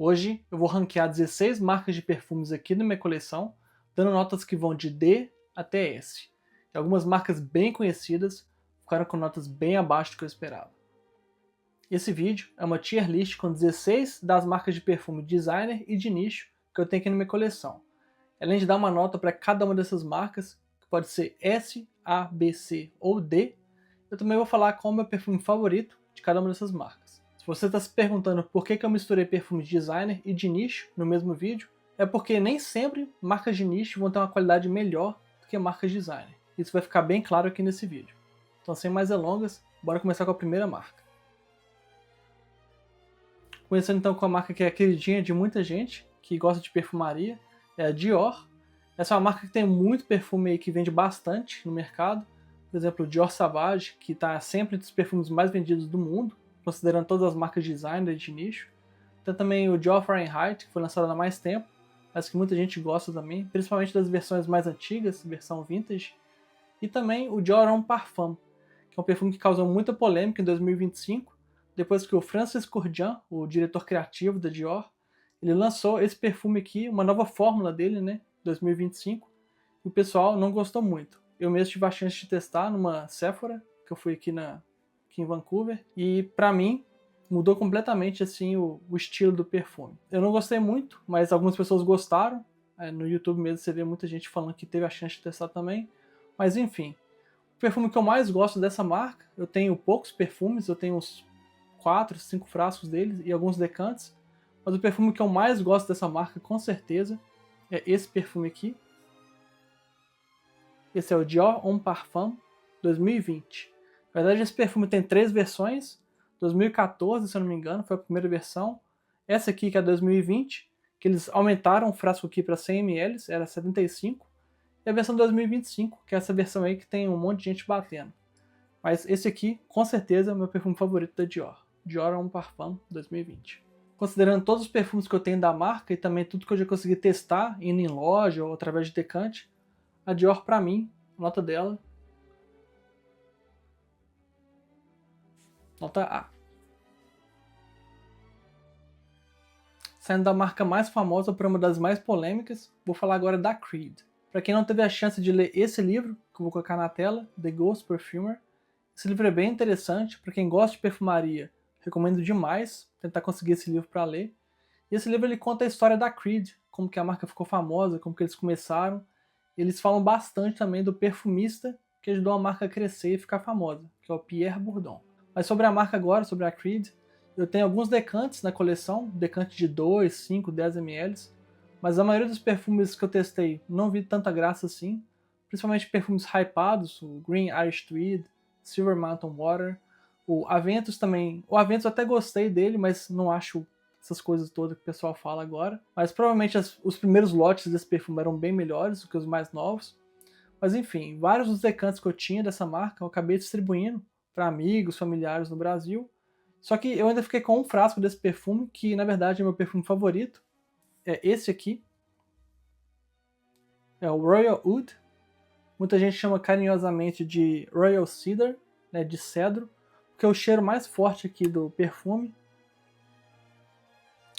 Hoje eu vou ranquear 16 marcas de perfumes aqui na minha coleção, dando notas que vão de D até S. E algumas marcas bem conhecidas ficaram com notas bem abaixo do que eu esperava. Esse vídeo é uma tier list com 16 das marcas de perfume designer e de nicho que eu tenho aqui na minha coleção. Além de dar uma nota para cada uma dessas marcas, que pode ser S, A, B, C ou D, eu também vou falar qual é o meu perfume favorito de cada uma dessas marcas. Se você está se perguntando por que eu misturei perfumes de designer e de nicho no mesmo vídeo, é porque nem sempre marcas de nicho vão ter uma qualidade melhor do que marcas de designer. Isso vai ficar bem claro aqui nesse vídeo. Então, sem mais delongas, bora começar com a primeira marca. Começando então com a marca que é a queridinha de muita gente que gosta de perfumaria, é a Dior. Essa é uma marca que tem muito perfume aí que vende bastante no mercado. Por exemplo, o Dior Sauvage, que está sempre entre os perfumes mais vendidos do mundo, considerando todas as marcas de designer e de nicho. Tem também o Dior Fahrenheit, que foi lançado há mais tempo, mas que muita gente gosta também, principalmente das versões mais antigas, versão vintage. E também o Dior Homme Parfum, que é um perfume que causou muita polêmica em 2025, depois que o Francis Kurkdjian, o diretor criativo da Dior, ele lançou esse perfume aqui, uma nova fórmula dele, né, 2025, e o pessoal não gostou muito. Eu mesmo tive a chance de testar numa Sephora, que eu fui aqui em Vancouver, e pra mim mudou completamente assim o estilo do perfume. Eu não gostei muito, mas algumas pessoas gostaram. No YouTube mesmo você vê muita gente falando que teve a chance de testar também. Mas enfim, o perfume que eu mais gosto dessa marca, eu tenho poucos perfumes, eu tenho uns 4, 5 frascos deles e alguns decantes, mas o perfume que eu mais gosto dessa marca, com certeza, é esse perfume aqui. Esse é o Dior Homme Parfum 2020. Na verdade, esse perfume tem 3 versões. 2014, se eu não me engano, foi a primeira versão. Essa aqui, que é 2020, que eles aumentaram o frasco aqui para 100 ml, era 75. E a versão 2025, que é essa versão aí que tem um monte de gente batendo. Mas esse aqui, com certeza, é o meu perfume favorito da Dior. Dior Homme Parfum 2020. Considerando todos os perfumes que eu tenho da marca e também tudo que eu já consegui testar, indo em loja ou através de decante, a Dior, pra mim, a nota dela, nota A. Saindo da marca mais famosa para uma das mais polêmicas, vou falar agora da Creed. Para quem não teve a chance de ler esse livro, que eu vou colocar na tela, The Ghost Perfumer, esse livro é bem interessante. Para quem gosta de perfumaria, recomendo demais tentar conseguir esse livro para ler. E esse livro ele conta a história da Creed, como que a marca ficou famosa, como que eles começaram. Eles falam bastante também do perfumista que ajudou a marca a crescer e ficar famosa, que é o Pierre Bourdon. Mas sobre a marca agora, sobre a Creed, eu tenho alguns decantes na coleção, decante de 2, 5, 10 ml, mas a maioria dos perfumes que eu testei não vi tanta graça assim, principalmente perfumes hypados, o Green Irish Tweed, Silver Mountain Water, o Aventus também. O Aventus eu até gostei dele, mas não acho essas coisas todas que o pessoal fala agora. Mas provavelmente os primeiros lotes desse perfume eram bem melhores do que os mais novos. Mas enfim, vários dos decantes que eu tinha dessa marca eu acabei distribuindo para amigos, familiares no Brasil. Só que eu ainda fiquei com um frasco desse perfume, que na verdade é meu perfume favorito. É esse aqui. É o Royal Oud. Muita gente chama carinhosamente de Royal Cedar, né, de cedro, porque o cheiro mais forte aqui do perfume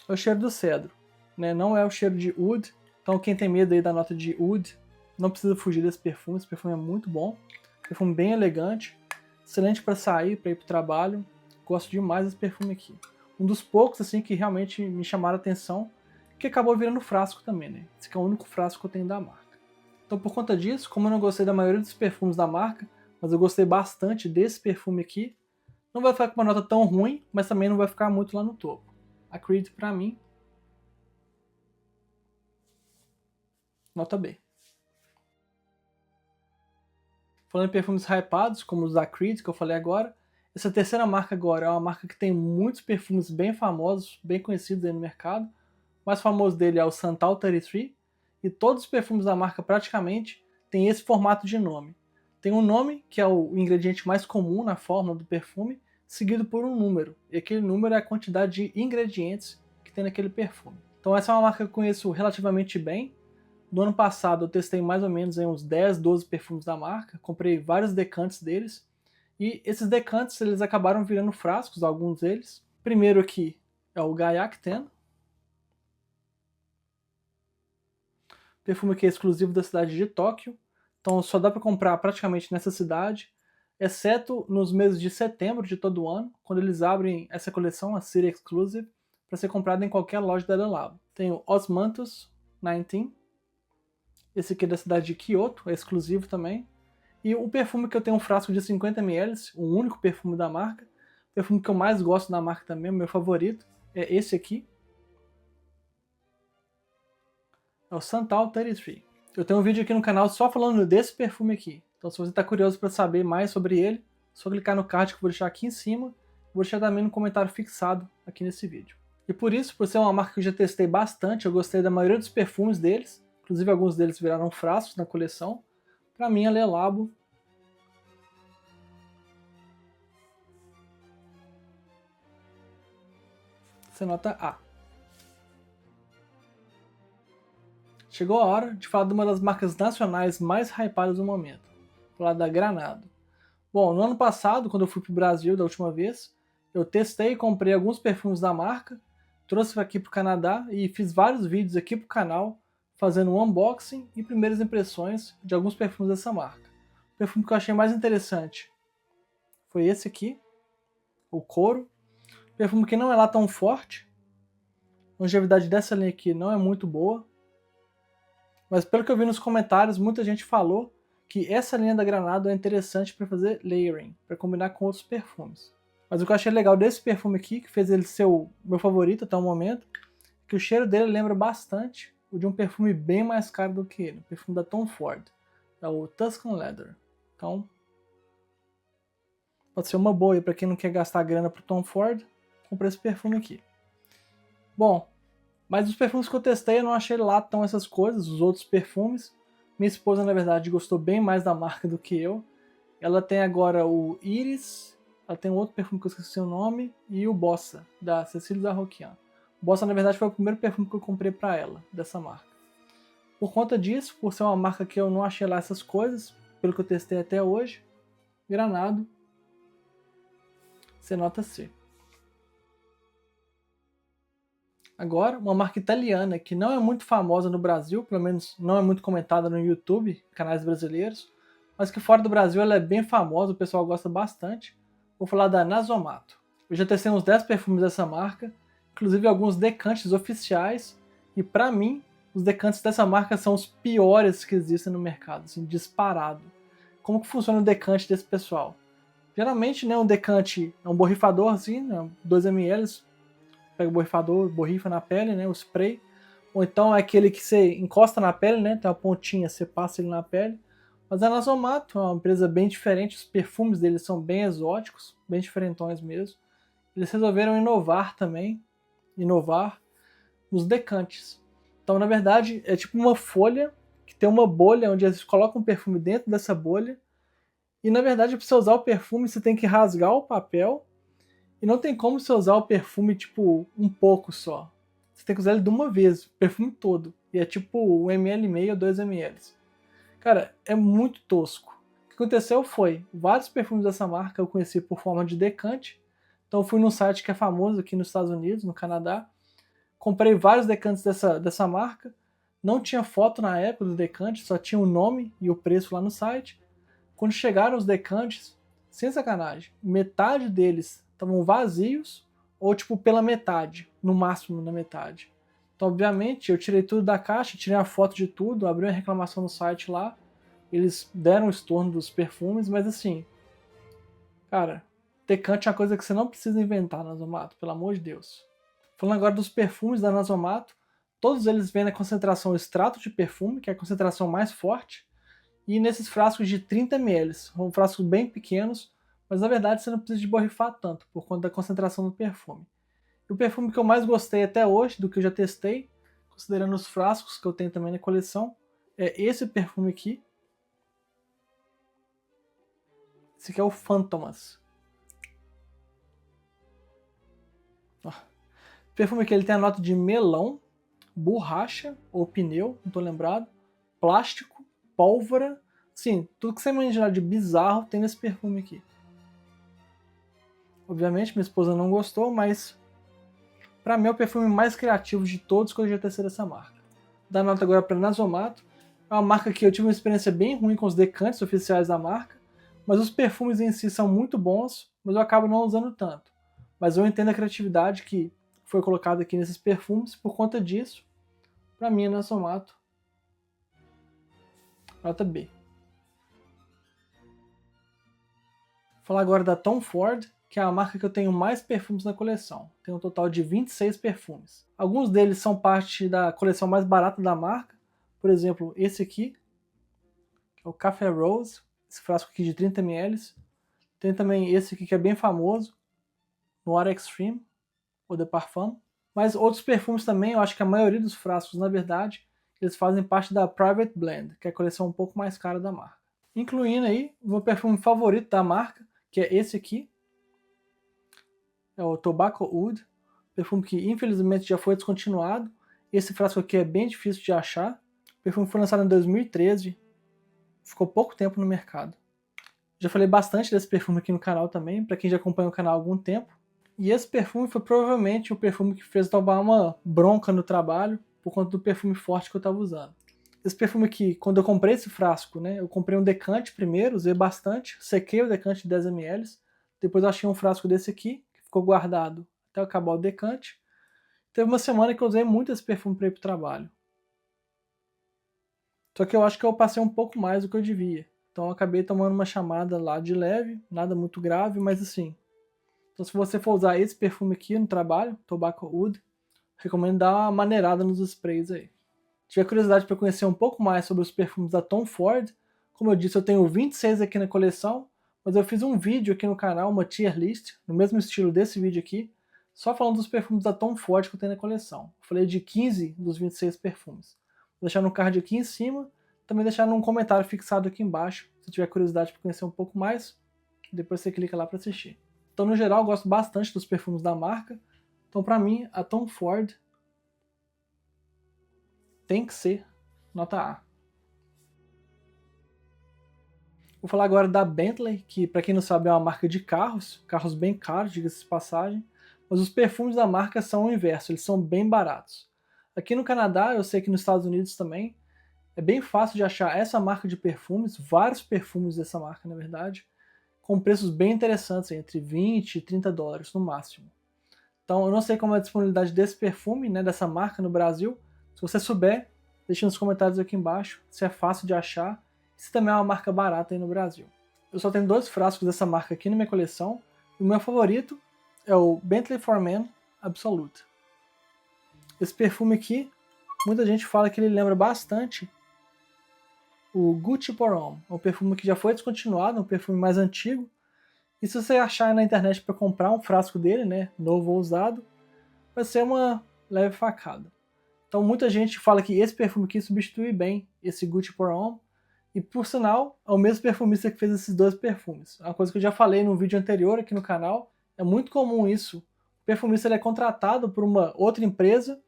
é o cheiro do cedro, né? Não é o cheiro de oud. Então quem tem medo aí da nota de oud, não precisa fugir desse perfume. Esse perfume é muito bom, perfume bem elegante, excelente para sair, para ir para o trabalho. Gosto demais desse perfume aqui. Um dos poucos assim que realmente me chamaram a atenção, que acabou virando frasco também, né? Esse aqui é o único frasco que eu tenho da marca. Então por conta disso, como eu não gostei da maioria dos perfumes da marca, mas eu gostei bastante desse perfume aqui, não vai ficar com uma nota tão ruim, mas também não vai ficar muito lá no topo. A Creed, pra mim, nota B. Falando em perfumes hypados, como os da Creed, que eu falei agora, essa terceira marca agora é uma marca que tem muitos perfumes bem famosos, bem conhecidos aí no mercado. O mais famoso dele é o Santal 33, e todos os perfumes da marca praticamente têm esse formato de nome. Tem um nome, que é o ingrediente mais comum na fórmula do perfume, seguido por um número, e aquele número é a quantidade de ingredientes que tem naquele perfume. Então essa é uma marca que eu conheço relativamente bem. No ano passado eu testei mais ou menos uns 10, 12 perfumes da marca, comprei vários decantes deles, e esses decantes eles acabaram virando frascos, alguns deles. Primeiro aqui é o Gaiac 10, Perfume que é exclusivo da cidade de Tóquio, então só dá para comprar praticamente nessa cidade, exceto nos meses de setembro de todo ano, quando eles abrem essa coleção, a City Exclusive, para ser comprada em qualquer loja da Le Labo. Tem o Osmanthus 19, esse aqui é da cidade de Kyoto, é exclusivo também. E o perfume que eu tenho um frasco de 50 ml, o único perfume da marca, o perfume que eu mais gosto da marca também, o meu favorito, é esse aqui. É o Santal 33. Eu tenho um vídeo aqui no canal só falando desse perfume aqui. Então se você está curioso para saber mais sobre ele, é só clicar no card que eu vou deixar aqui em cima. Vou deixar também no comentário fixado aqui nesse vídeo. E por isso, por ser uma marca que eu já testei bastante, eu gostei da maioria dos perfumes deles. Inclusive alguns deles viraram frascos na coleção. Para mim, a Le Labo você nota A. Chegou a hora de falar de uma das marcas nacionais mais hypadas do momento. Falar da Granado. Bom, no ano passado, quando eu fui para o Brasil da última vez, eu testei e comprei alguns perfumes da marca, trouxe aqui para o Canadá e fiz vários vídeos aqui para o canal, fazendo um unboxing e primeiras impressões de alguns perfumes dessa marca. O perfume que eu achei mais interessante foi esse aqui, o Couro. Perfume que não é lá tão forte, a longevidade dessa linha aqui não é muito boa, mas pelo que eu vi nos comentários, muita gente falou que essa linha da Granado é interessante para fazer layering, para combinar com outros perfumes. Mas o que eu achei legal desse perfume aqui, que fez ele ser o meu favorito até o momento, é que o cheiro dele lembra bastante o de um perfume bem mais caro do que ele, o perfume da Tom Ford, é o Tuscan Leather. Então, pode ser uma boa aí para quem não quer gastar grana pro Tom Ford, comprar esse perfume aqui. Bom, mas os perfumes que eu testei eu não achei lá tão essas coisas, os outros perfumes. Minha esposa, na verdade, gostou bem mais da marca do que eu. Ela tem agora o Iris, ela tem um outro perfume que eu esqueci o nome, e o Bossa, da Cecília Darroquian. O Bossa, na verdade, foi o primeiro perfume que eu comprei para ela, dessa marca. Por conta disso, por ser uma marca que eu não achei lá essas coisas, pelo que eu testei até hoje, Granado, você nota C. Agora, uma marca italiana que não é muito famosa no Brasil, pelo menos não é muito comentada no YouTube, canais brasileiros, mas que fora do Brasil ela é bem famosa, o pessoal gosta bastante. Vou falar da Nasomato. Eu já testei uns 10 perfumes dessa marca, inclusive alguns decantes oficiais, e pra mim, os decantes dessa marca são os piores que existem no mercado, assim, disparado. Como que funciona o decante desse pessoal? Geralmente, né, um decante é um borrifador, assim, né, 2 ml, pega o borrifador, borrifa na pele, né, o spray, ou então é aquele que você encosta na pele, né, tem uma pontinha, você passa ele na pele. Mas a Nasomato é uma empresa bem diferente, os perfumes deles são bem exóticos, bem diferentões mesmo. Eles resolveram inovar também, inovar nos decantes. Então, na verdade, é tipo uma folha que tem uma bolha onde eles colocam um perfume dentro dessa bolha. E, na verdade, para você usar o perfume, você tem que rasgar o papel. E não tem como você usar o perfume, tipo, um pouco só. Você tem que usar ele de uma vez, o perfume todo. E é tipo 1,5 ml ou 2 ml. Cara, é muito tosco. O que aconteceu foi, vários perfumes dessa marca eu conheci por forma de decante. Então eu fui num site que é famoso aqui nos Estados Unidos, no Canadá. Comprei vários decantes dessa marca. Não tinha foto na época do decante, só tinha o nome e o preço lá no site. Quando chegaram os decantes, sem sacanagem, metade deles estavam vazios, ou tipo pela metade, no máximo na metade. Então, obviamente, eu tirei tudo da caixa, tirei a foto de tudo, abri uma reclamação no site lá, eles deram o estorno dos perfumes, mas assim, cara, decante é uma coisa que você não precisa inventar na Nasomato, pelo amor de Deus. Falando agora dos perfumes da Nasomato, todos eles vêm na concentração extrato de perfume, que é a concentração mais forte, e nesses frascos de 30 ml, são frascos bem pequenos, mas na verdade você não precisa de borrifar tanto, por conta da concentração do perfume. E o perfume que eu mais gostei até hoje, do que eu já testei, considerando os frascos que eu tenho também na coleção, é esse perfume aqui. Esse aqui é o Fantomas. O perfume aqui ele tem a nota de melão, borracha ou pneu, não estou lembrado, plástico, pólvora, sim, tudo que você imaginar de bizarro tem nesse perfume aqui. Obviamente minha esposa não gostou, mas pra mim é o perfume mais criativo de todos que eu já testei dessa marca. dar nota agora para Nasomato. É uma marca que eu tive uma experiência bem ruim com os decantes oficiais da marca, mas os perfumes em si são muito bons, mas eu acabo não usando tanto. Mas eu entendo a criatividade que foi colocada aqui nesses perfumes, por conta disso, para mim, Nasomato, nota B. Vou falar agora da Tom Ford, que é a marca que eu tenho mais perfumes na coleção. Tenho um total de 26 perfumes. Alguns deles são parte da coleção mais barata da marca. Por exemplo, esse aqui, que é o Café Rose, esse frasco aqui de 30 ml. Tem também esse aqui que é bem famoso, Noir Extreme, ou de Parfum. Mas outros perfumes também, eu acho que a maioria dos frascos, na verdade, eles fazem parte da Private Blend, que é a coleção um pouco mais cara da marca. Incluindo aí o meu perfume favorito da marca, que é esse aqui, é o Tobacco Oud, perfume que infelizmente já foi descontinuado. Esse frasco aqui é bem difícil de achar. O perfume foi lançado em 2013, ficou pouco tempo no mercado. Já falei bastante desse perfume aqui no canal também, para quem já acompanha o canal há algum tempo. E esse perfume foi provavelmente o perfume que fez eu tomar uma bronca no trabalho, por conta do perfume forte que eu estava usando. Esse perfume aqui, quando eu comprei esse frasco, né, eu comprei um decante primeiro, usei bastante, sequei o decante de 10 ml, depois eu achei um frasco desse aqui, que ficou guardado até eu acabar o decante. Teve uma semana que eu usei muito esse perfume para ir para o trabalho. Só que eu acho que eu passei um pouco mais do que eu devia. Então eu acabei tomando uma chamada lá de leve, nada muito grave, mas assim. Então se você for usar esse perfume aqui no trabalho, Tobacco Oud, recomendo dar uma maneirada nos sprays aí. Se tiver curiosidade para conhecer um pouco mais sobre os perfumes da Tom Ford, como eu disse, eu tenho 26 aqui na coleção, mas eu fiz um vídeo aqui no canal, uma tier list, no mesmo estilo desse vídeo aqui, só falando dos perfumes da Tom Ford que eu tenho na coleção. Eu falei de 15 dos 26 perfumes. Vou deixar no card aqui em cima, também deixar num comentário fixado aqui embaixo, se tiver curiosidade para conhecer um pouco mais, depois você clica lá para assistir. Então, no geral, eu gosto bastante dos perfumes da marca, então para mim, a Tom Ford tem que ser nota A. Vou falar agora da Bentley, que para quem não sabe é uma marca de carros, carros bem caros, diga-se de passagem, mas os perfumes da marca são o inverso, eles são bem baratos. Aqui no Canadá, eu sei que nos Estados Unidos também, é bem fácil de achar essa marca de perfumes, vários perfumes dessa marca na verdade, com preços bem interessantes, entre 20 e 30 dólares no máximo. Então eu não sei como é a disponibilidade desse perfume, né, dessa marca no Brasil. Se você souber, deixe nos comentários aqui embaixo se é fácil de achar, se também é uma marca barata aí no Brasil. Eu só tenho 2 frascos dessa marca aqui na minha coleção, e o meu favorito é o Bentley For Men Absolute. Esse perfume aqui, muita gente fala que ele lembra bastante o Gucci Pour Homme, é um perfume que já foi descontinuado, um perfume mais antigo, e se você achar na internet para comprar um frasco dele, né, novo ou usado, vai ser uma leve facada. Então muita gente fala que esse perfume aqui substitui bem esse Gucci Pour Homme, e por sinal, é o mesmo perfumista que fez esses 2 perfumes. É uma coisa que eu já falei num vídeo anterior aqui no canal, é muito comum isso. O perfumista ele é contratado por uma outra empresa,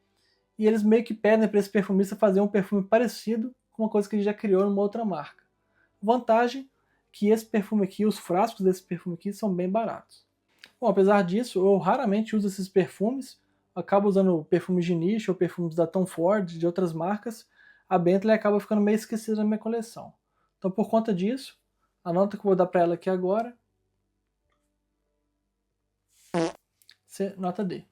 e eles meio que pedem para esse perfumista fazer um perfume parecido com uma coisa que ele já criou numa outra marca. Vantagem que esse perfume aqui, os frascos desse perfume aqui são bem baratos. Bom, apesar disso, eu raramente uso esses perfumes, acabo usando perfumes de nicho ou perfumes da Tom Ford, de outras marcas, a Bentley acaba ficando meio esquecida na minha coleção. Então por conta disso, a nota que eu vou dar para ela aqui agora é nota D.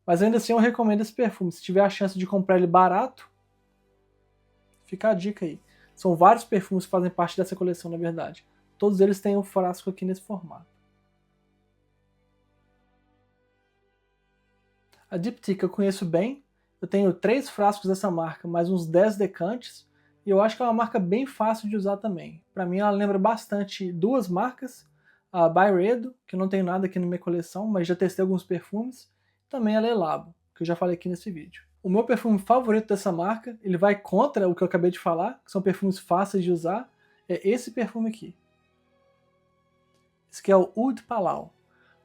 Mas ainda assim eu recomendo esse perfume. Se tiver a chance de comprar ele barato, fica a dica aí. São vários perfumes que fazem parte dessa coleção, na verdade. Todos eles têm um frasco aqui nesse formato. A Diptyque eu conheço bem. Eu tenho 3 frascos dessa marca, mais uns 10 decantes. E eu acho que é uma marca bem fácil de usar também. Para mim ela lembra bastante 2 marcas. A Byredo, que eu não tenho nada aqui na minha coleção, mas já testei alguns perfumes. Também a Le Labo, que eu já falei aqui nesse vídeo. O meu perfume favorito dessa marca, ele vai contra o que eu acabei de falar, que são perfumes fáceis de usar, é esse perfume aqui. Esse aqui é o Oud Palau.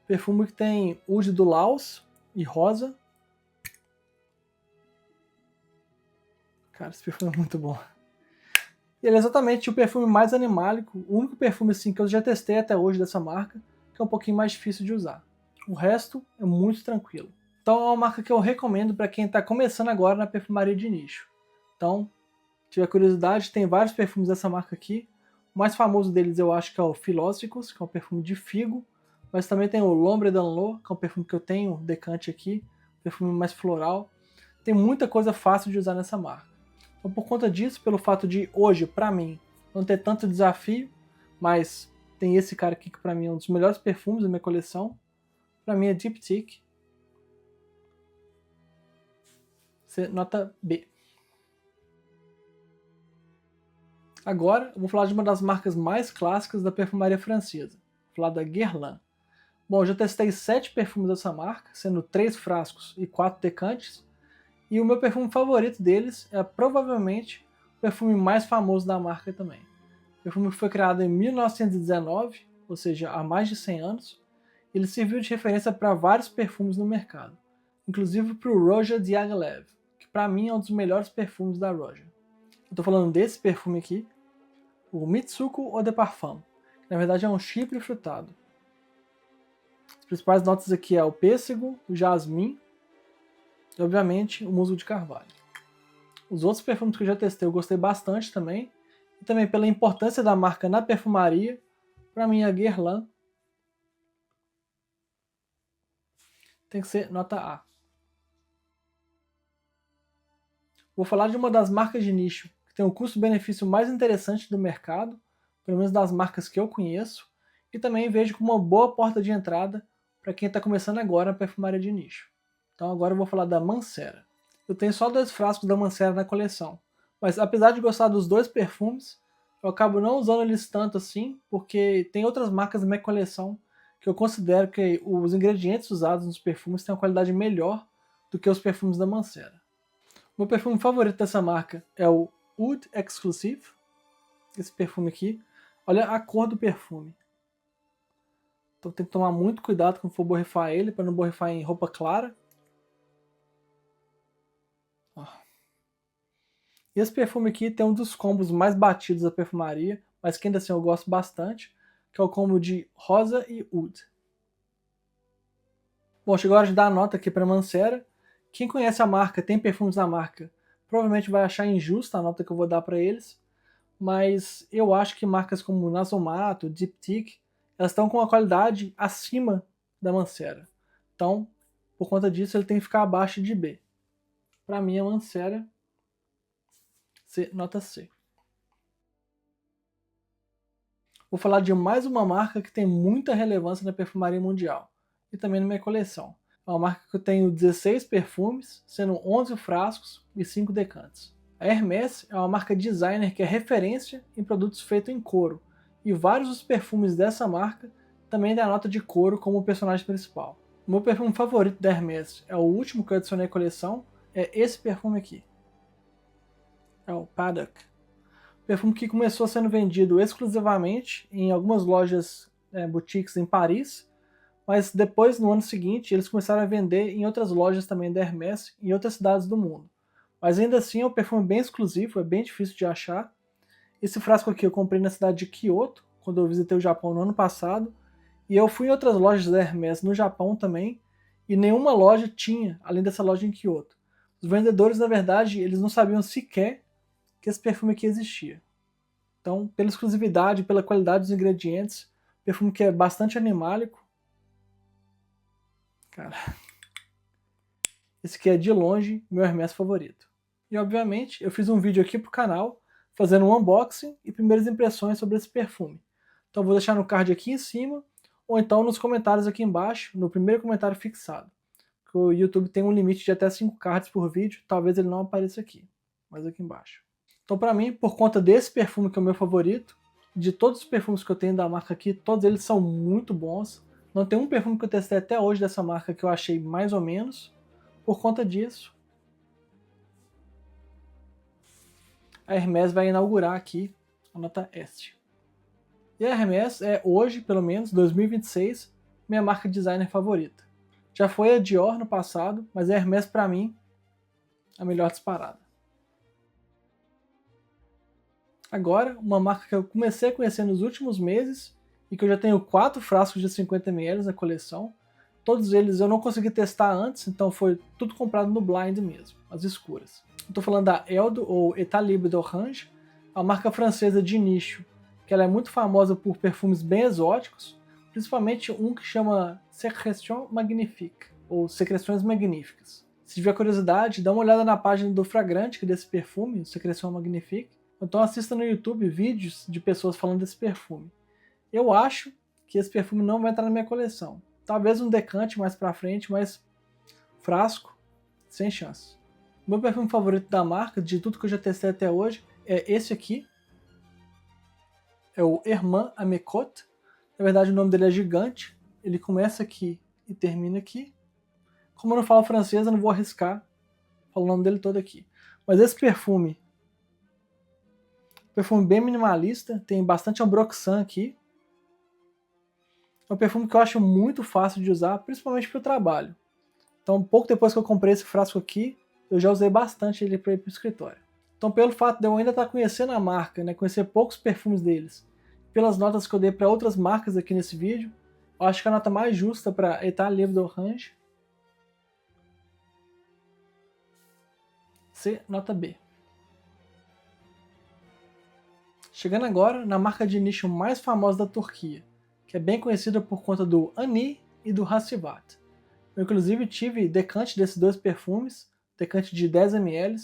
Perfume que tem oud do Laos e rosa. Cara, esse perfume é muito bom. Ele é exatamente o perfume mais animálico, o único perfume assim que eu já testei até hoje dessa marca, que é um pouquinho mais difícil de usar. O resto é muito tranquilo. Então é uma marca que eu recomendo para quem está começando agora na perfumaria de nicho. Então, se tiver curiosidade, tem vários perfumes dessa marca aqui. O mais famoso deles eu acho que é o Philosophikus, que é um perfume de figo, mas também tem o L'Ombre d'Anlô, que é um perfume que eu tenho decante aqui, perfume mais floral. Tem muita coisa fácil de usar nessa marca. Então, por conta disso, pelo fato de hoje, pra mim, não ter tanto desafio, mas tem esse cara aqui que pra mim é um dos melhores perfumes da minha coleção. Pra mim é Diptyque. Nota B. Agora, eu vou falar de uma das marcas mais clássicas da perfumaria francesa. Vou falar da Guerlain. Bom, eu já testei 7 perfumes dessa marca, sendo 3 frascos e 4 decantes. E o meu perfume favorito deles é provavelmente o perfume mais famoso da marca também. O perfume foi criado em 1919, ou seja, há mais de 100 anos. Ele serviu de referência para vários perfumes no mercado, inclusive para o Roger Diaghilev, que para mim é um dos melhores perfumes da Roger. Eu estou falando desse perfume aqui, o Mitsuko Eau de Parfum, que na verdade é um chipre frutado. As principais notas aqui é o pêssego, o jasmim e, obviamente, o musgo de carvalho. Os outros perfumes que eu já testei eu gostei bastante também, e também pela importância da marca na perfumaria, para mim a Guerlain tem que ser nota A. Vou falar de uma das marcas de nicho que tem o custo-benefício mais interessante do mercado, pelo menos das marcas que eu conheço, e também vejo como uma boa porta de entrada para quem está começando agora na perfumaria de nicho. Então agora eu vou falar da Mancera. Eu tenho só 2 frascos da Mancera na coleção, mas apesar de gostar dos 2 perfumes, eu acabo não usando eles tanto assim, porque tem outras marcas na minha coleção que eu considero que os ingredientes usados nos perfumes têm uma qualidade melhor do que os perfumes da Mancera. O meu perfume favorito dessa marca é o Oud Exclusive, esse perfume aqui. Olha a cor do perfume. Então tem que tomar muito cuidado quando for borrifar ele, para não borrifar em roupa clara. E esse perfume aqui tem um dos combos mais batidos da perfumaria, mas que ainda assim eu gosto bastante, que é o combo de rosa e oud. Bom, chegou a hora de dar a nota aqui para a Mancera. Quem conhece a marca, tem perfumes da marca, provavelmente vai achar injusta a nota que eu vou dar para eles, mas eu acho que marcas como Nasomato, Diptyque, elas estão com uma qualidade acima da Mancera. Então, por conta disso, ele tem que ficar abaixo de B. Para mim, a Mancera, nota C. Vou falar de mais uma marca que tem muita relevância na perfumaria mundial e também na minha coleção. É uma marca que eu tenho 16 perfumes, sendo 11 frascos e 5 decantes. A Hermès é uma marca designer que é referência em produtos feitos em couro, e vários dos perfumes dessa marca também têm a nota de couro como personagem principal. O meu perfume favorito da Hermès é o último que eu adicionei à coleção, é esse perfume aqui. É o Paddock. Perfume que começou sendo vendido exclusivamente em algumas lojas boutiques em Paris, mas depois, no ano seguinte, eles começaram a vender em outras lojas também da Hermès em outras cidades do mundo. Mas ainda assim é um perfume bem exclusivo, é bem difícil de achar. Esse frasco aqui eu comprei na cidade de Kyoto, quando eu visitei o Japão no ano passado, e eu fui em outras lojas da Hermès no Japão também, e nenhuma loja tinha, além dessa loja em Kyoto. Os vendedores, na verdade, eles não sabiam sequer que esse perfume aqui existia. Então, pela exclusividade, pela qualidade dos ingredientes, perfume que é bastante animálico. Cara, esse aqui é de longe meu Hermès favorito. E obviamente, eu fiz um vídeo aqui pro canal, fazendo um unboxing e primeiras impressões sobre esse perfume. Então vou deixar no card aqui em cima, ou então nos comentários aqui embaixo, no primeiro comentário fixado. Porque o YouTube tem um limite de até 5 cards por vídeo, talvez ele não apareça aqui, mas aqui embaixo. Então para mim, por conta desse perfume que é o meu favorito, de todos os perfumes que eu tenho da marca aqui, todos eles são muito bons. Não tem um perfume que eu testei até hoje dessa marca que eu achei mais ou menos. Por conta disso, a Hermès vai inaugurar aqui a nota S. E a Hermès é hoje, pelo menos, 2026, minha marca designer favorita. Já foi a Dior no passado, mas a Hermès para mim a melhor disparada. Agora, uma marca que eu comecei a conhecer nos últimos meses e que eu já tenho 4 frascos de 50 ml na coleção, Todos eles eu não consegui testar antes, então foi tudo comprado no blind mesmo, as escuras. Eu tô falando da Eldo, ou Etat Libre d'Orange, a marca francesa de nicho, que ela é muito famosa por perfumes bem exóticos, principalmente um que chama Sécrétion Magnifique, ou Secreções Magníficas. Se tiver curiosidade, dá uma olhada na página do Fragrante desse perfume, Sécrétion Magnifique, então assista no YouTube vídeos de pessoas falando desse perfume. Eu acho que esse perfume não vai entrar na minha coleção. Talvez um decante mais pra frente, mas frasco, sem chance. O meu perfume favorito da marca, de tudo que eu já testei até hoje, é esse aqui. É o Hermann Amécote. Na verdade o nome dele é gigante. Ele começa aqui e termina aqui. Como eu não falo francês, eu não vou arriscar falar o nome dele todo aqui. Mas esse perfume bem minimalista, tem bastante ambroxan aqui. É um perfume que eu acho muito fácil de usar, principalmente para o trabalho. Então, pouco depois que eu comprei esse frasco aqui, eu já usei bastante ele para ir para o escritório. Então, pelo fato de eu ainda estar conhecendo a marca, né, conhecer poucos perfumes deles, pelas notas que eu dei para outras marcas aqui nesse vídeo, eu acho que a nota mais justa para Etat Libre d'Orange ser nota B. Chegando agora na marca de nicho mais famosa da Turquia, que é bem conhecida por conta do Ani e do Hassivat. Eu inclusive tive decante desses dois perfumes, decante de 10 ml,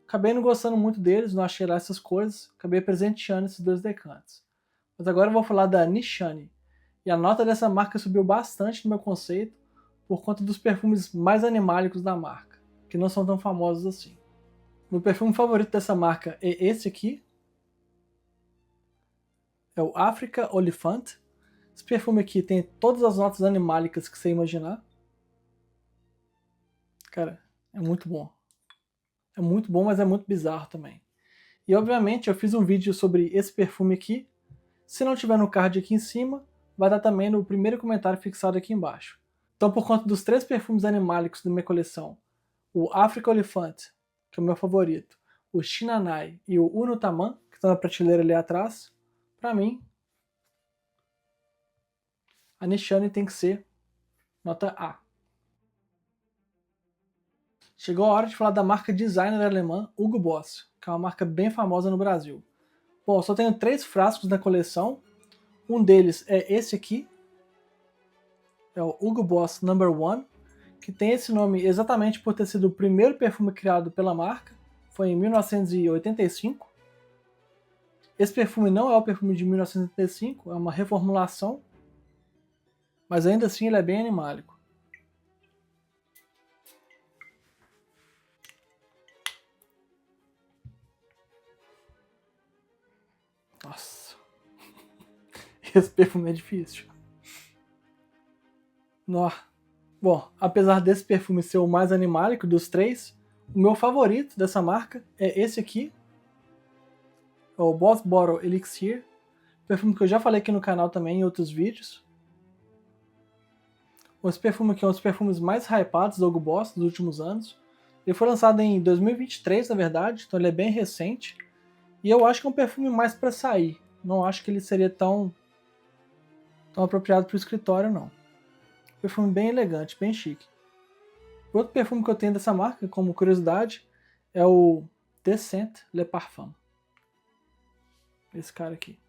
acabei não gostando muito deles, não achei lá essas coisas, acabei presenteando esses dois decantes. Mas agora eu vou falar da Nishane, e a nota dessa marca subiu bastante no meu conceito, por conta dos perfumes mais animálicos da marca, que não são tão famosos assim. Meu perfume favorito dessa marca é esse aqui, é o Africa Oliphant. Esse perfume aqui tem todas as notas animálicas que você imaginar. Cara, é muito bom. É muito bom, mas é muito bizarro também. E obviamente eu fiz um vídeo sobre esse perfume aqui. Se não tiver no card aqui em cima, vai dar também no primeiro comentário fixado aqui embaixo. Então, por conta dos 3 perfumes animálicos da minha coleção, o Africa Oliphant, que é o meu favorito, o Shinanai e o Uno Taman, que estão na prateleira ali atrás, pra mim, a Nishane tem que ser nota A. Chegou a hora de falar da marca designer alemã Hugo Boss, que é uma marca bem famosa no Brasil. Bom, eu só tenho 3 frascos na coleção. Um deles é esse aqui, é o Hugo Boss No. 1, que tem esse nome exatamente por ter sido o primeiro perfume criado pela marca, foi em 1985. Esse perfume não é o perfume de 1985, é uma reformulação, mas ainda assim ele é bem animálico. Nossa, esse perfume é difícil. Bom, apesar desse perfume ser o mais animálico dos 3, o meu favorito dessa marca é esse aqui, é o Boss Bottle Elixir, perfume que eu já falei aqui no canal também em outros vídeos. Esse perfume aqui é um dos perfumes mais hypados do Hugo Boss dos últimos anos. Ele foi lançado em 2023, na verdade, então ele é bem recente. E eu acho que é um perfume mais para sair. Não acho que ele seria tão apropriado para o escritório, não. Perfume bem elegante, bem chique. Outro perfume que eu tenho dessa marca, como curiosidade, é o Descent Le Parfum. Esse cara aqui.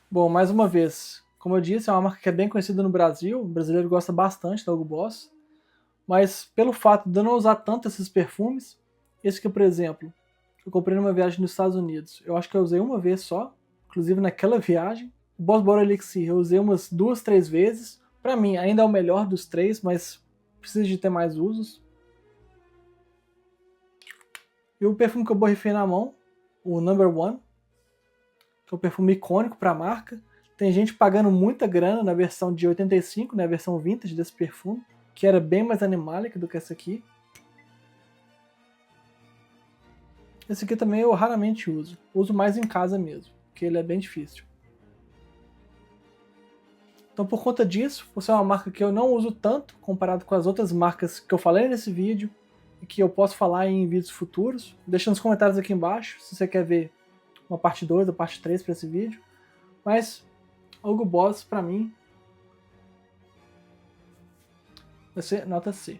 Bom, mais uma vez, como eu disse, é uma marca que é bem conhecida no Brasil. O brasileiro gosta bastante da Hugo Boss. Mas pelo fato de eu não usar tanto esses perfumes, esse aqui, por exemplo, eu comprei numa viagem nos Estados Unidos. Eu acho que eu usei uma vez só, inclusive naquela viagem. O Boss Bottle Elixir eu usei umas 2, 3 vezes. Pra mim, ainda é o melhor dos 3, mas precisa de ter mais usos. E o perfume que eu borrifei na mão, o No. 1, que é um perfume icônico pra marca. Tem gente pagando muita grana na versão de 85, né, a versão vintage desse perfume, que era bem mais animálica do que essa aqui. Esse aqui também eu raramente uso. Uso mais em casa mesmo, porque ele é bem difícil. Então, por conta disso, por ser uma marca que eu não uso tanto comparado com as outras marcas que eu falei nesse vídeo e que eu posso falar em vídeos futuros, deixa nos comentários aqui embaixo se você quer ver uma parte 2 ou parte 3 para esse vídeo. Mas Hugo Boss, pra mim, vai ser nota C.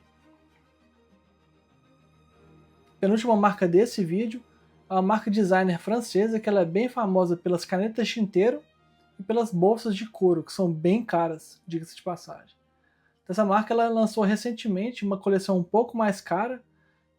Penúltima marca desse vídeo é uma marca designer francesa que ela é bem famosa pelas canetas tinteiro e pelas bolsas de couro, que são bem caras, diga-se de passagem. Essa marca ela lançou recentemente uma coleção um pouco mais cara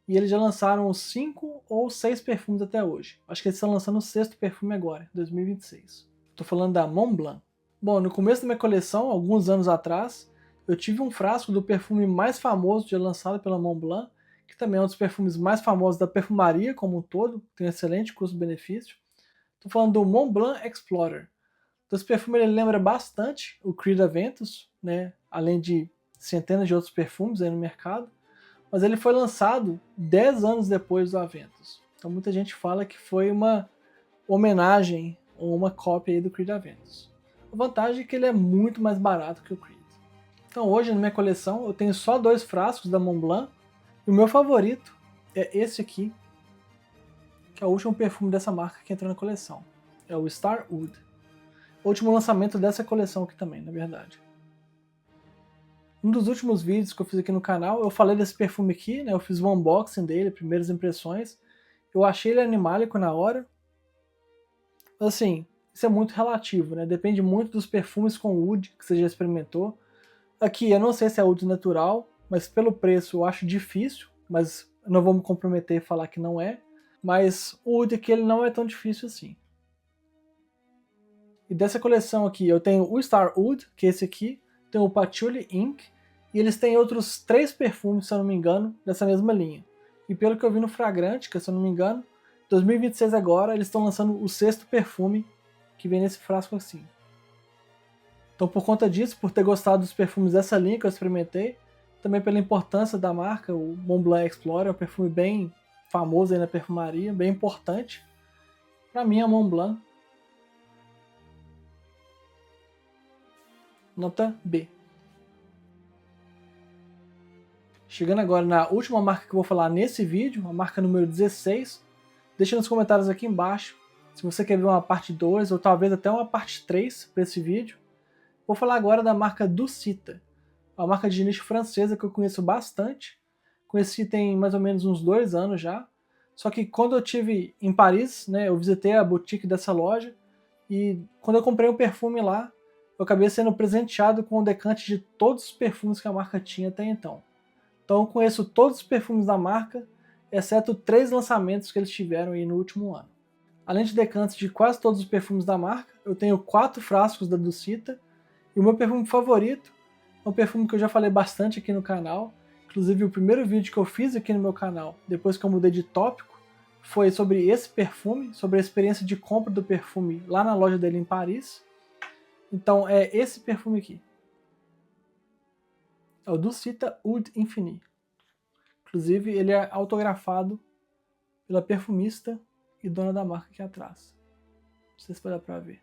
e eles já lançaram 5 ou 6 perfumes até hoje. Acho que eles estão lançando o 6º perfume agora, em 2026. Estou falando da Montblanc. Bom, no começo da minha coleção, alguns anos atrás, eu tive um frasco do perfume mais famoso já lançado pela Montblanc, que também é um dos perfumes mais famosos da perfumaria como um todo, tem um excelente custo-benefício. Estou falando do Montblanc Explorer. Então, esse perfume ele lembra bastante o Creed Aventus, né? Além de centenas de outros perfumes aí no mercado, mas ele foi lançado 10 anos depois do Aventus. Então muita gente fala que foi uma homenagem ou uma cópia aí do Creed Aventus. A vantagem é que ele é muito mais barato que o Creed. Então hoje na minha coleção eu tenho só 2 frascos da Montblanc e o meu favorito é esse aqui, que é o último perfume dessa marca que entrou na coleção. É o Starwood. O último lançamento dessa coleção aqui também, na verdade. Um dos últimos vídeos que eu fiz aqui no canal, eu falei desse perfume aqui, né? Eu fiz um unboxing dele, primeiras impressões. Eu achei ele animálico na hora. Mas assim, isso é muito relativo, né? Depende muito dos perfumes com oud que você já experimentou. Aqui, eu não sei se é oud natural, mas pelo preço eu acho difícil, mas eu não vou me comprometer e falar que não é. Mas o oud aqui ele não é tão difícil assim. E dessa coleção aqui, eu tenho o Starwood, que é esse aqui, tem o Patchouli Ink, e eles têm outros 3 perfumes, se eu não me engano, dessa mesma linha. E pelo que eu vi no Fragrantica, se eu não me engano, 2026 agora, eles estão lançando o 6º perfume que vem nesse frasco assim. Então por conta disso, por ter gostado dos perfumes dessa linha que eu experimentei, também pela importância da marca, o Montblanc Explorer é um perfume bem famoso aí na perfumaria, bem importante. Para mim, a Montblanc, nota B. Chegando agora na última marca que eu vou falar nesse vídeo, a marca número 16. Deixa nos comentários aqui embaixo se você quer ver uma parte 2 ou talvez até uma parte 3 para esse vídeo. Vou falar agora da marca Ducita, uma marca de nicho francesa que eu conheço bastante. Conheci tem mais ou menos uns 2 anos já. Só que quando eu estive em Paris, né, eu visitei a boutique dessa loja e quando eu comprei um perfume lá, eu acabei sendo presenteado com um decante de todos os perfumes que a marca tinha até então. Então eu conheço todos os perfumes da marca, exceto 3 lançamentos que eles tiveram aí no último ano. Além de decantes de quase todos os perfumes da marca, eu tenho 4 frascos da Ducita, e o meu perfume favorito é um perfume que eu já falei bastante aqui no canal, inclusive o primeiro vídeo que eu fiz aqui no meu canal, depois que eu mudei de tópico, foi sobre esse perfume, sobre a experiência de compra do perfume lá na loja dele em Paris. Então é esse perfume aqui. É o Ducita Oud Infini. Inclusive ele é autografado pela perfumista e dona da marca aqui atrás. Não sei se vai dar pra ver.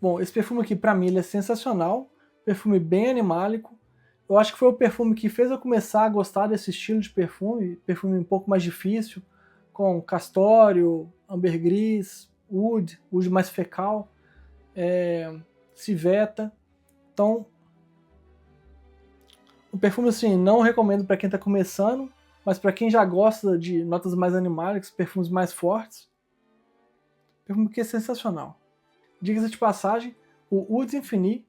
Bom, esse perfume aqui pra mim ele é sensacional. Perfume bem animálico. Eu acho que foi o perfume que fez eu começar a gostar desse estilo de perfume. Perfume um pouco mais difícil, com castório, ambergris, oud mais fecal, civeta. Então, um perfume assim, não recomendo para quem está começando, mas para quem já gosta de notas mais animálicas, perfumes mais fortes, perfume que é sensacional. Diga-se de passagem, o Oud Infini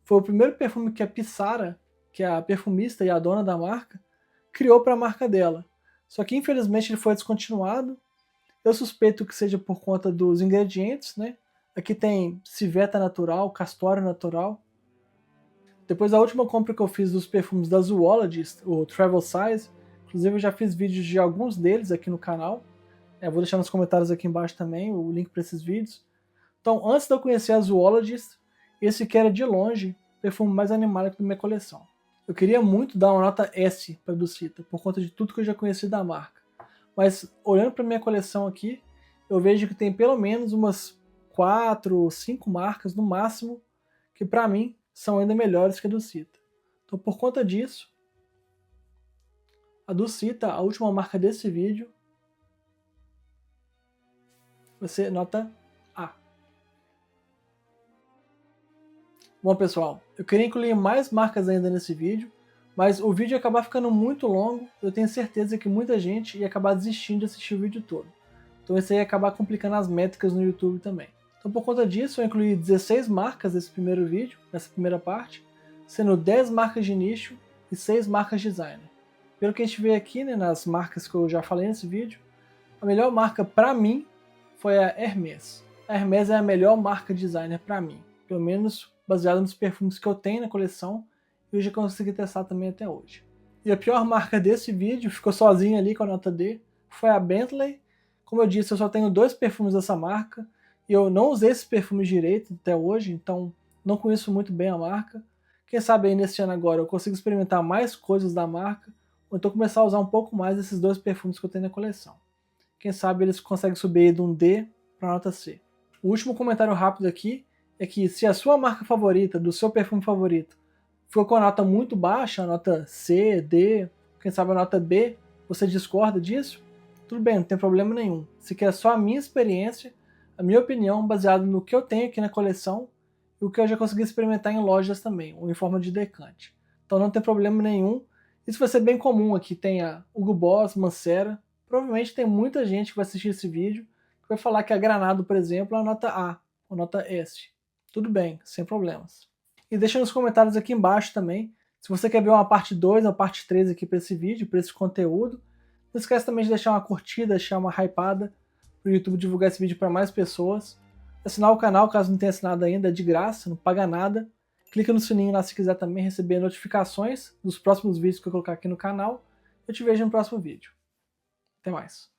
foi o primeiro perfume que a Pissara, que é a perfumista e a dona da marca, criou para a marca dela. Só que infelizmente ele foi descontinuado. Eu suspeito que seja por conta dos ingredientes, né? Aqui tem civeta natural, castório natural. Depois da última compra que eu fiz dos perfumes da Zoologist, o Travel Size, inclusive eu já fiz vídeos de alguns deles aqui no canal. Vou deixar nos comentários aqui embaixo também o link para esses vídeos. Então, antes de eu conhecer a Zoologist, esse que era de longe o perfume mais animálico da minha coleção. Eu queria muito dar uma nota S para a Ducita, por conta de tudo que eu já conheci da marca. Mas, olhando para minha coleção aqui, eu vejo que tem pelo menos umas 4 ou 5 marcas, no máximo, que para mim são ainda melhores que a Ducita. Então, por conta disso, a Ducita, a última marca desse vídeo, vai ser nota A. Bom, pessoal, eu queria incluir mais marcas ainda nesse vídeo, Mas o vídeo ia acabar ficando muito longo, eu tenho certeza que muita gente ia acabar desistindo de assistir o vídeo todo. Então isso aí ia acabar complicando as métricas no YouTube também. Então por conta disso eu incluí 16 marcas nesse primeiro vídeo, nessa primeira parte, sendo 10 marcas de nicho e 6 marcas designer. Pelo que a gente vê aqui, né, nas marcas que eu já falei nesse vídeo, a melhor marca para mim foi a Hermès. A Hermès é a melhor marca designer para mim, pelo menos baseado nos perfumes que eu tenho na coleção e eu já consegui testar também até hoje. E a pior marca desse vídeo, ficou sozinha ali com a nota D, foi a Bentley. Como eu disse, eu só tenho 2 perfumes dessa marca e eu não usei esses perfumes direito até hoje, então não conheço muito bem a marca. Quem sabe aí nesse ano agora eu consigo experimentar mais coisas da marca, ou então começar a usar um pouco mais desses 2 perfumes que eu tenho na coleção. Quem sabe eles conseguem subir de um D para nota C. O último comentário rápido aqui é que se a sua marca favorita, do seu perfume favorito, ficou com a nota muito baixa, a nota C, D, quem sabe a nota B, você discorda disso? Tudo bem, não tem problema nenhum. Se quer só a minha experiência, a minha opinião, baseada no que eu tenho aqui na coleção e o que eu já consegui experimentar em lojas também, ou em forma de decante. Então não tem problema nenhum. Isso vai ser bem comum aqui, tem a Hugo Boss, Mancera. Provavelmente tem muita gente que vai assistir esse vídeo que vai falar que a Granado, por exemplo, é a nota A, ou nota S. Tudo bem, sem problemas. E deixa nos comentários aqui embaixo também, se você quer ver uma parte 2, uma parte 3 aqui para esse vídeo, para esse conteúdo. Não esquece também de deixar uma curtida, deixar uma hypada para o YouTube divulgar esse vídeo para mais pessoas. Assinar o canal, caso não tenha assinado ainda, é de graça, não paga nada. Clica no sininho lá se quiser também receber notificações dos próximos vídeos que eu colocar aqui no canal. Eu te vejo no próximo vídeo. Até mais.